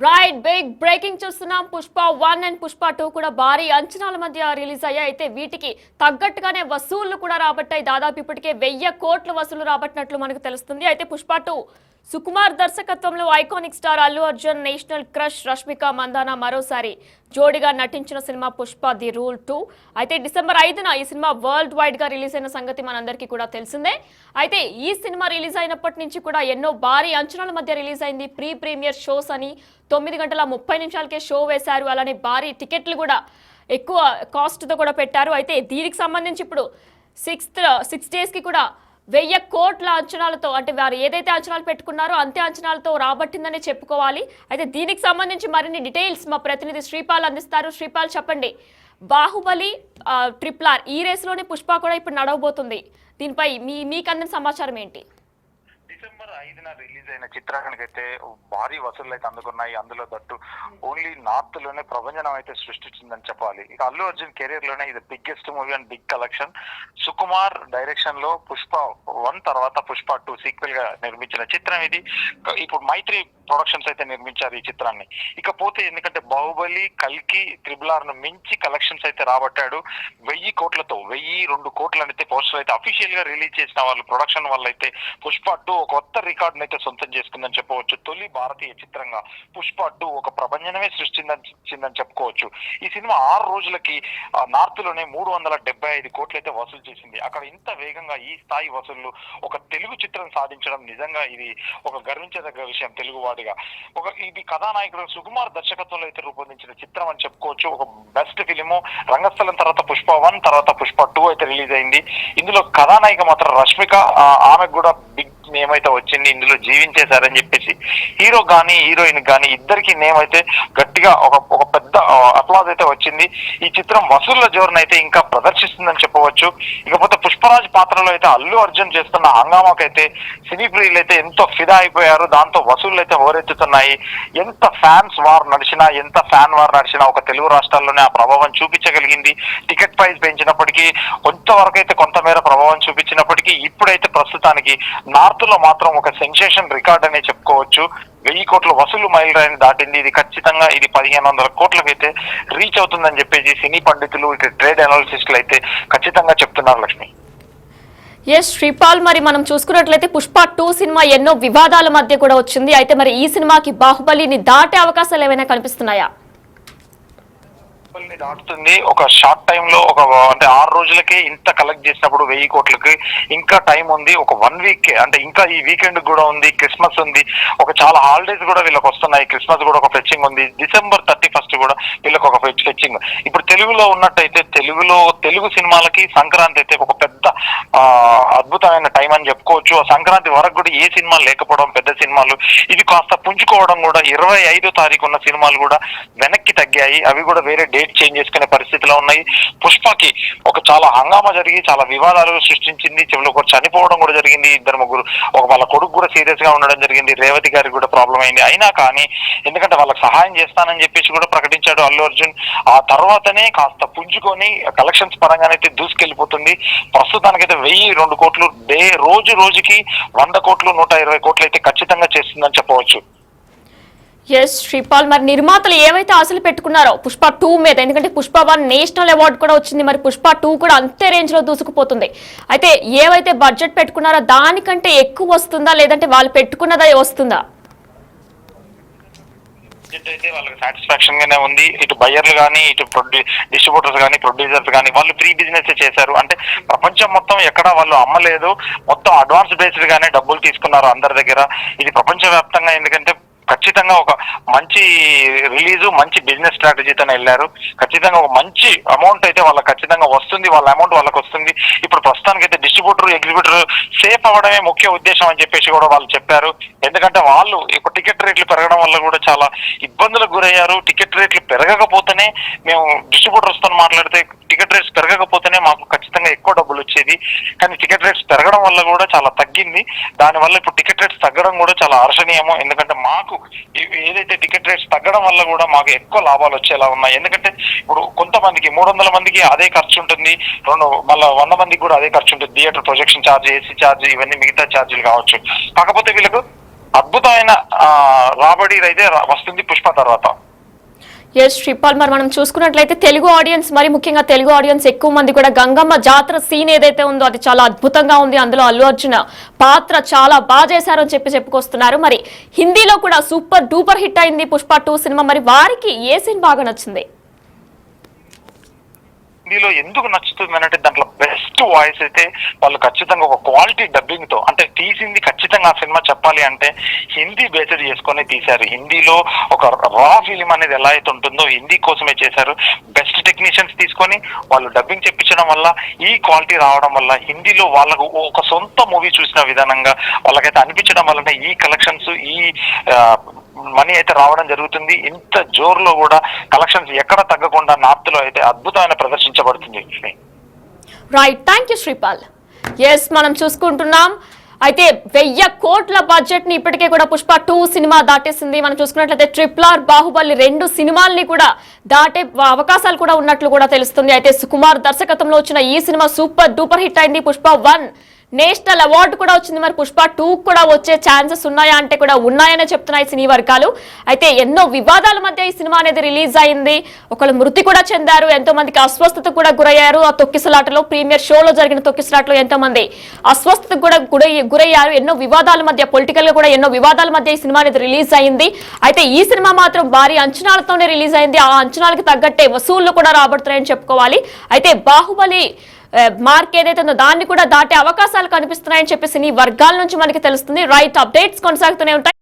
Right big breaking చూస్తున్నాం. Pushpa 1 and Pushpa 2 కూడా భారీ అంచనాల మధ్య రిలీజ్ అయ్యాయి. అయితే వీటికి తగ్గట్టుగానే వసూళ్లు కూడా రాబట్టాయి. దాదాపు ఇప్పటికే 1000 కోట్ల వసూలు రాబట్టినట్లు మనకు తెలుస్తుంది. అయితే పుష్ప 2 సుకుమార్ దర్శకత్వంలో iconic star Allu Arjun, national crush Rashmika Mandanna మరోసారి జోడిగా నటించిన సినిమా పుష్ప ది రూల్ 2. అయితే డిసెంబర్ 5న ఈ సినిమా వరల్డ్ వైడ్ గా రిలీజ్ అయిన సంగతి మనందరికీ కూడా తెలిసిందే. అయితే ఈ సినిమా రిలీజ్ అయినప్పటి నుంచి కూడా ఎన్నో భారీ అంచనాల మధ్య రిలీజ్ అయింది. ప్రీమియర్ షోస్ అని 9 గంటల 30 నిమిషాలకే షో వేశారు. అలానే భారీ టికెట్లు కూడా ఎక్కువ కాస్ట్తో కూడా పెట్టారు. అయితే దీనికి సంబంధించి ఇప్పుడు 6 డేస్కి కూడా 1000 కోట్ల అంచనాలతో, అంటే వారు ఏదైతే అంచనాలు పెట్టుకున్నారో అంతే అంచనాలతో రాబట్టిందని చెప్పుకోవాలి. అయితే దీనికి సంబంధించి మరిన్ని డీటెయిల్స్ మా ప్రతినిధి శ్రీపాల్ అందిస్తారు. శ్రీపాల్, చెప్పండి. బాహుబలి, RRR ఈ రేసులోనే పుష్ప కూడా ఇప్పుడు నడవబోతుంది. దీనిపై మీకు అందిన సమాచారం ఏంటి? డిసెంబర్ 5న రిలీజ్ అయిన చిత్రానికైతే భారీ వసూళ్లు అయితే అందుకున్నాయి. అందులో దట్టు ఓన్లీ నార్త్ లోనే ప్రభంజనం అయితే సృష్టించిందని చెప్పాలి. ఇక అల్లు అర్జున్ కెరీర్ లోనే ఇది biggest movie and big collection. Sukumar direction లో పుష్ప 1 తర్వాత పుష్ప 2 సీక్వెల్ గా నిర్మించిన చిత్రం ఇది. ఇప్పుడు మైత్రి ప్రొడక్షన్స్ అయితే నిర్మించారు ఈ చిత్రాన్ని. ఇకపోతే ఎందుకంటే బాహుబలి, కల్కి, RRR ను మించి కలెక్షన్స్ అయితే రాబట్టాడు. 1000 కోట్లతో 1002 కోట్లు అయితే పోస్టర్ అయితే అఫీషియల్ గా రిలీజ్ చేసిన వాళ్ళు ప్రొడక్షన్ వల్ల అయితే పుష్ప 2 ఒక కొత్త రికార్డును అయితే సొంతం చేసుకుందని చెప్పవచ్చు. తొలి భారతీయ చిత్రంగా పుష్ప 2 ఒక ప్రపంచమే సృష్టించిందని చెప్పుకోవచ్చు. ఈ సినిమా 6 రోజులకి నార్త్ లోనే 375 కోట్లు అయితే వసూలు చేసింది. అక్కడ ఇంత వేగంగా ఈ స్థాయి వసూళ్లు ఒక తెలుగు చిత్రం సాధించడం నిజంగా ఇది ఒక గర్వించదగ్గ విషయం తెలుగు వాడిగా. ఇది కథానాయకుడు సుకుమార్ దర్శకత్వంలో అయితే రూపొందించిన చిత్రం అని చెప్పుకోవచ్చు. ఒక బెస్ట్ ఫిలిము. రంగస్థలం తర్వాత పుష్ప 1 తర్వాత పుష్ప 2 అయితే రిలీజ్ అయింది. ఇందులో కథానాయిక మాత్రం రష్మిక, ఆమెకు కూడా బిగ్ నేమ్ అయితే వచ్చింది. ఇందులో జీవించేశారని చెప్పేసి హీరో గానీ హీరోయిన్ గానీ ఇద్దరికి నేమ్ అయితే గట్టిగా ఒక పెద్ద అప్లాజ్ అయితే వచ్చింది. ఈ చిత్రం వసూళ్ల జోరును అయితే ఇంకా ప్రదర్శిస్తుందని చెప్పవచ్చు. ఇకపోతే పుష్పరాజ్ పాత్రలో అయితే అల్లు అర్జున్ చేస్తున్న హంగామాకైతే సినీ ప్రియులు అయితే ఎంతో ఫిదా అయిపోయారు. దాంతో వసూళ్లు అయితే హోరెత్తుతున్నాయి. ఎంత ఫ్యాన్ వార్ నడిచినా ఒక తెలుగు రాష్ట్రాల్లోనే ఆ ప్రభావం చూపించగలిగింది. టికెట్ ప్రైస్ పెంచినప్పటికీ కొంతవరకు అయితే కొంతమేర ప్రభావం చూపించినప్పటికీ ఇప్పుడైతే ప్రస్తుతానికి నార్త్ లో మాత్రం ఒక సెన్సేషన్ రికార్డ్ అనే చెప్పుకోవచ్చు. 1000 కోట్ల వసూలు మైలురాయిని దాటింది. ఇది ఖచ్చితంగా ఇది 1500 కోట్లకైతే రీచ్ అవుతుందని చెప్పేసి సినీ పండితులు, ఇటు ట్రేడ్ అనాలిసిస్టులు అయితే ఖచ్చితంగా చెప్తున్నారు. లక్ష్మి, ఎస్ శ్రీపాల్, మరి మనం చూసుకున్నట్లయితే పుష్ప 2 సినిమా ఎన్నో వివాదాల మధ్య కూడా వచ్చింది. అయితే మరి ఈ సినిమాకి బాహుబలిని దాటే అవకాశాలు ఏమైనా కనిపిస్తున్నాయా? దాటుతుంది. ఒక షార్ట్ టైమ్ లో అంటే 6 రోజులకే ఇంత కలెక్ట్ చేసినప్పుడు 1000 కోట్లకి ఇంకా టైం ఉంది. ఒక 1 వీక్ అంటే ఇంకా ఈ వీకెండ్ కూడా ఉంది. క్రిస్మస్ ఉంది. ఒక చాలా హాలిడేస్ కూడా వీళ్ళకి వస్తున్నాయి. క్రిస్మస్ కూడా ఒక ఫెచ్చింగ్ ఉంది. డిసెంబర్ 31 కూడా వీళ్ళకి ఒక ఫెచ్చింగ్. ఇప్పుడు తెలుగులో ఉన్నట్టయితే తెలుగు సినిమాలకి సంక్రాంతి అయితే ఒక పెద్ద అద్భుతమైన టైం అని చెప్పుకోవచ్చు. ఆ సంక్రాంతి వరకు కూడా ఏ సినిమా లేకపోవడం, పెద్ద సినిమాలు ఇది కాస్త పుంజుకోవడం కూడా 25వ తారీఖు ఉన్న సినిమాలు కూడా వెనక్కి తగ్గాయి. అవి కూడా వేరే డేట్ చేంజ్ చేసుకునే పరిస్థితిలో ఉన్నాయి. పుష్పకి ఒక చాలా హంగామా జరిగి చాలా వివాదాలు సృష్టించింది. చివరిలో ఒకరు చనిపోవడం కూడా జరిగింది. 2-3 వాళ్ళ కొడుకు కూడా సీరియస్ గా ఉండడం జరిగింది. రేవతి గారికి కూడా ప్రాబ్లం అయింది. అయినా కానీ ఎందుకంటే వాళ్ళకి సహాయం చేస్తానని చెప్పేసి కూడా ప్రకటించాడు అల్లు అర్జున్. ఆ తర్వాతనే కాస్త పుంజుకొని కలెక్షన్స్ పరంగానైతే దూసుకెళ్లిపోతుంది. ప్రస్తుతానికైతే 1002 కోట్లు రోజుకి 100 కోట్లు 120 కోట్లు అయితే ఖచ్చితంగా చేస్తుందని చెప్పవచ్చు. ఎస్ శ్రీపాల్, మరి నిర్మాతలు ఏవైతే ఆశలు పెట్టుకున్నారో పుష్ప 2 మీద, ఎందుకంటే పుష్ప 1 నేషనల్ అవార్డు కూడా వచ్చింది, మరి పుష్ప 2 కూడా అంతే రేంజ్ లో దూసుకుపోతుంది. అయితే ఏవైతే బడ్జెట్ పెట్టుకున్నారో దానికంటే ఎక్కువ వస్తుందా, లేదంటే వాళ్ళు పెట్టుకున్నదే వస్తుందా? అయితే వాళ్ళకి సాటిస్ఫాక్షన్ గానే ఉంది. ఇటు బయ్యర్లు కానీ, ఇటు డిస్ట్రిబ్యూటర్స్ కానీ, ప్రొడ్యూసర్స్ కానీ వాళ్ళు ప్రీ బిజినెస్ చేశారు. అంటే ప్రపంచం మొత్తం ఎక్కడ వాళ్ళు అమ్మలేదు. మొత్తం అడ్వాన్స్ బేస్డ్ గానే డబ్బులు తీసుకున్నారు అందరి దగ్గర. ఇది ప్రపంచవ్యాప్తంగా ఎందుకంటే ఖచ్చితంగా ఒక మంచి రిలీజు, మంచి బిజినెస్ స్ట్రాటజీతో వెళ్ళారు. ఖచ్చితంగా ఒక మంచి అమౌంట్ అయితే వాళ్ళకి ఖచ్చితంగా వస్తుంది. వాళ్ళ అమౌంట్ వాళ్ళకి వస్తుంది. ఇప్పుడు ప్రస్తుతానికి అయితే ఎగ్జిబిటర్ సేఫ్ అవ్వడమే ముఖ్య ఉద్దేశం అని చెప్పేసి కూడా వాళ్ళు చెప్పారు. ఎందుకంటే వాళ్ళు ఇప్పుడు టికెట్ రేట్లు పెరగడం వల్ల కూడా చాలా ఇబ్బందులకు గురయ్యారు. టికెట్ రేట్లు పెరగకపోతేనే మేము డిస్ట్రిబ్యూటర్స్ తో మాట్లాడితే టికెట్ రేట్స్ పెరగకపోతేనే మాకు ఖచ్చితంగా ఎక్కువ డబ్బులు వచ్చేది. కానీ టికెట్ రేట్స్ పెరగడం వల్ల కూడా చాలా తగ్గింది. దానివల్ల ఇప్పుడు టికెట్ రేట్స్ తగ్గడం కూడా చాలా హర్షణీయము. ఎందుకంటే మాకు ఏదైతే టికెట్ రేట్స్ తగ్గడం వల్ల కూడా మాకు ఎక్కువ లాభాలు వచ్చేలా ఉన్నాయి. ఎందుకంటే ఇప్పుడు కొంతమందికి 300 మందికి అదే ఖర్చు ఉంటుంది, మళ్ళీ 100 మందికి కూడా అదే ఖర్చు ఉంటుంది. Theatre projection charge, AC charge, ఇవన్నీ మిగతా ఛార్జీలు కావచ్చు. కాకపోతే వీళ్ళకు అద్భుతమైన రాబడి అయితే వస్తుంది పుష్ప తర్వాత. ఎస్ శ్రీపాల్, మరి మనం చూసుకున్నట్లయితే తెలుగు ఆడియన్స్, మరి ముఖ్యంగా తెలుగు ఆడియన్స్ ఎక్కువ మంది కూడా గంగమ్మ జాతర సీన్ ఏదైతే ఉందో అది చాలా అద్భుతంగా ఉంది, అందులో అల్లు అర్జున్ పాత్ర చాలా బాగా చేశారు అని చెప్పుకొస్తున్నారు. మరి హిందీలో కూడా సూపర్ డూపర్ హిట్ అయింది పుష్ప 2 సినిమా. మరి వారికి ఏ సీన్ బాగా నచ్చింది? హిందీలో ఎందుకు నచ్చుతుంది అంటే దాంట్లో బెస్ట్ వాయిస్ అయితే వాళ్ళు ఖచ్చితంగా ఒక క్వాలిటీ డబ్బింగ్ తో, అంటే తీసింది ఖచ్చితంగా ఆ సినిమా చెప్పాలి అంటే హిందీ బేస్డ్ చేసుకొని తీశారు. హిందీలో ఒక రా ఫిలిం అనేది ఎలా అయితే ఉంటుందో హిందీ కోసమే చేశారు. బెస్ట్ టెక్నీషియన్స్ తీసుకొని వాళ్ళు డబ్బింగ్ చెప్పించడం వల్ల ఈ క్వాలిటీ రావడం వల్ల హిందీలో వాళ్ళకు ఒక సొంత మూవీ చూసిన విధానంగా వాళ్ళకైతే అనిపించడం వల్లనే ఈ కలెక్షన్స్, ఈ మనీ అయితే రావడం జరుగుతుంది. ఇంత జోరులో కూడా కలెక్షన్స్ ఎక్కడ తగ్గకుండా నార్త్ లో అయితే అద్భుతమైన ప్రదర్శించబడుతుంది. Right, thank you Sripal. Yes, మనం చూసుకుంటున్నాం అయితే 1000 కోట్ల బడ్జెట్ ని ఇప్పటికే కూడా పుష్ప 2 సినిమా దాటేసింది. మనం చూసుకున్నట్లయితే RRR, బాహుబలి 2 సినిమాల్ని కూడా దాటే అవకాశాలు కూడా ఉన్నట్లు కూడా తెలుస్తుంది. అయితే సుకుమార్ దర్శకత్వంలో వచ్చిన ఈ సినిమా సూపర్ డూపర్ హిట్ అయింది. పుష్ప 1 నేషనల్ అవార్డు కూడా వచ్చింది. మరి పుష్ప 2 కూడా వచ్చే ఛాన్సెస్ ఉన్నాయా అంటే కూడా ఉన్నాయనే చెప్తున్నాయి సినీ వర్గాలు. అయితే ఎన్నో వివాదాల మధ్య ఈ సినిమా అనేది రిలీజ్ అయింది. ఒకళ్ళు మృతి కూడా చెందారు, ఎంతో మందికి అస్వస్థత కూడా గురయ్యారు. ఆ తొక్కిసలాటలో, ప్రీమియర్ షోలో జరిగిన తొక్కిసలాటలో ఎంతో మంది అస్వస్థతకు కూడా గురయ్యారు. ఎన్నో వివాదాల మధ్య, పొలిటికల్ గా కూడా ఎన్నో వివాదాల మధ్య ఈ సినిమా అనేది రిలీజ్ అయింది. అయితే ఈ సినిమా మాత్రం భారీ అంచనాలతోనే రిలీజ్ అయింది. ఆ అంచనాలకు తగ్గట్టే వసూళ్లు కూడా రాబడుతున్నాయని చెప్పుకోవాలి. అయితే బాహుబలి మార్క్ ఏదైతే ఉందో దాన్ని కూడా దాటే అవకాశాలు కనిపిస్తున్నాయని చెప్పేసి ఈ వర్గాల నుంచి మనకి తెలుస్తుంది. రైట్, అప్డేట్స్ కొనసాగుతూనే ఉంటాయి.